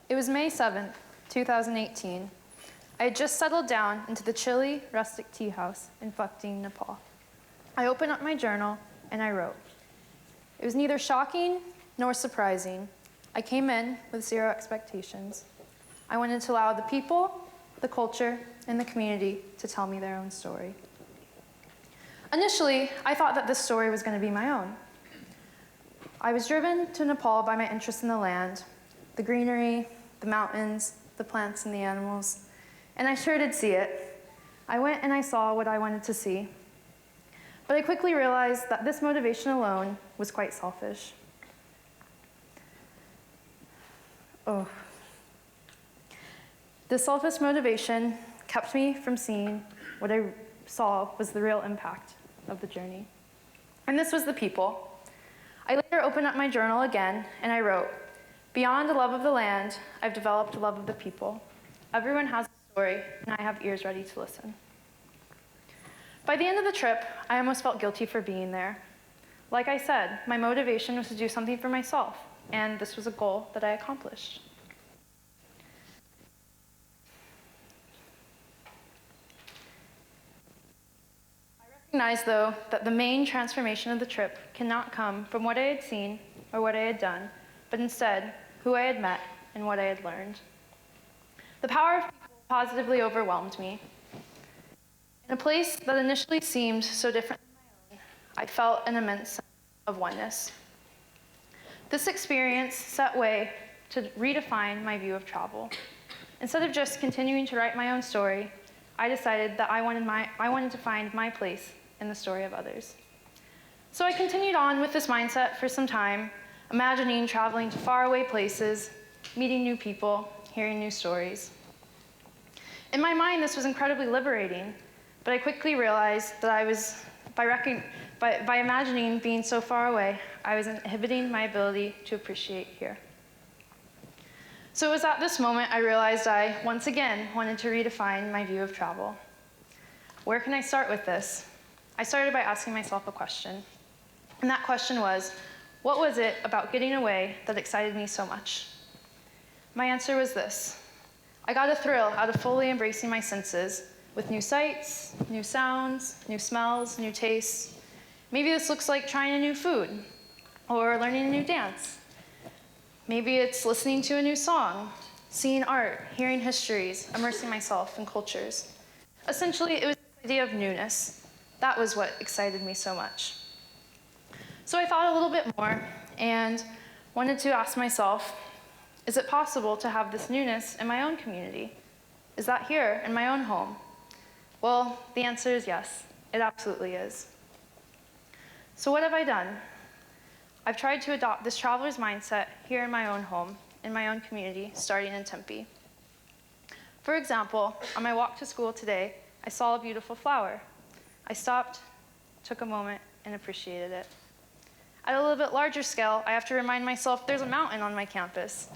It was May 7th, 2018. I had just settled down into the chilly, rustic tea house in Phakting, Nepal. I opened up my journal and I wrote. It was neither shocking nor surprising. I came in with zero expectations. I wanted to allow the people, the culture, and the community to tell me their own story. Initially, I thought that this story was going to be my own. I was driven to Nepal by my interest in the land, the greenery, the mountains, the plants, and the animals, and I sure did see it. I went and I saw what I wanted to see. But I quickly realized that this motivation alone was quite selfish. This selfish motivation kept me from seeing what I saw was the real impact of the journey. And this was the people. I later opened up my journal again and I wrote, beyond the love of the land, I've developed a love of the people. Everyone has a story and I have ears ready to listen. By the end of the trip, I almost felt guilty for being there. Like I said, my motivation was to do something for myself, and this was a goal that I accomplished. Recognize, though, that the main transformation of the trip cannot come from what I had seen or what I had done, but instead, who I had met and what I had learned. The power of people positively overwhelmed me. In a place that initially seemed so different than my own, I felt an immense sense of oneness. This experience set way to redefine my view of travel. Instead of just continuing to write my own story, I decided that I wanted to find my place in the story of others. So I continued on with this mindset for some time, imagining traveling to faraway places, meeting new people, hearing new stories. In my mind, this was incredibly liberating, but I quickly realized that by imagining being so far away, I was inhibiting my ability to appreciate here. So it was at this moment I realized I, once again, wanted to redefine my view of travel. Where can I start with this? I started by asking myself a question. And that question was, what was it about getting away that excited me so much? My answer was this. I got a thrill out of fully embracing my senses with new sights, new sounds, new smells, new tastes. Maybe this looks like trying a new food or learning a new dance. Maybe it's listening to a new song, seeing art, hearing histories, immersing myself in cultures. Essentially, it was the idea of newness. That was what excited me so much. So I thought a little bit more and wanted to ask myself, is it possible to have this newness in my own community? Is that here in my own home? Well, the answer is yes, it absolutely is. So what have I done? I've tried to adopt this traveler's mindset here in my own home, in my own community, starting in Tempe. For example, on my walk to school today, I saw a beautiful flower. I stopped, took a moment, and appreciated it. At a little bit larger scale, I have to remind myself there's a mountain on my campus.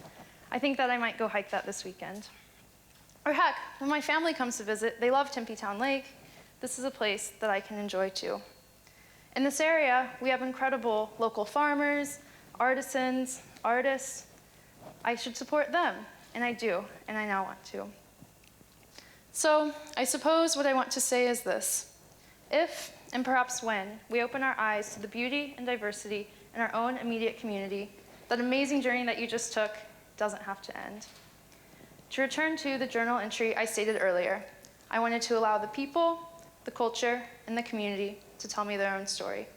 I think that I might go hike that this weekend. Or heck, when my family comes to visit, they love Tempe Town Lake. This is a place that I can enjoy too. In this area, we have incredible local farmers, artisans, artists. I should support them, and I do, and I now want to. So I suppose what I want to say is this. If, and perhaps when, we open our eyes to the beauty and diversity in our own immediate community, that amazing journey that you just took doesn't have to end. To return to the journal entry I stated earlier, I wanted to allow the people, the culture, and the community to tell me their own story.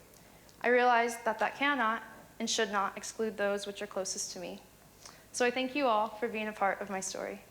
I realized that that cannot and should not exclude those which are closest to me. So I thank you all for being a part of my story.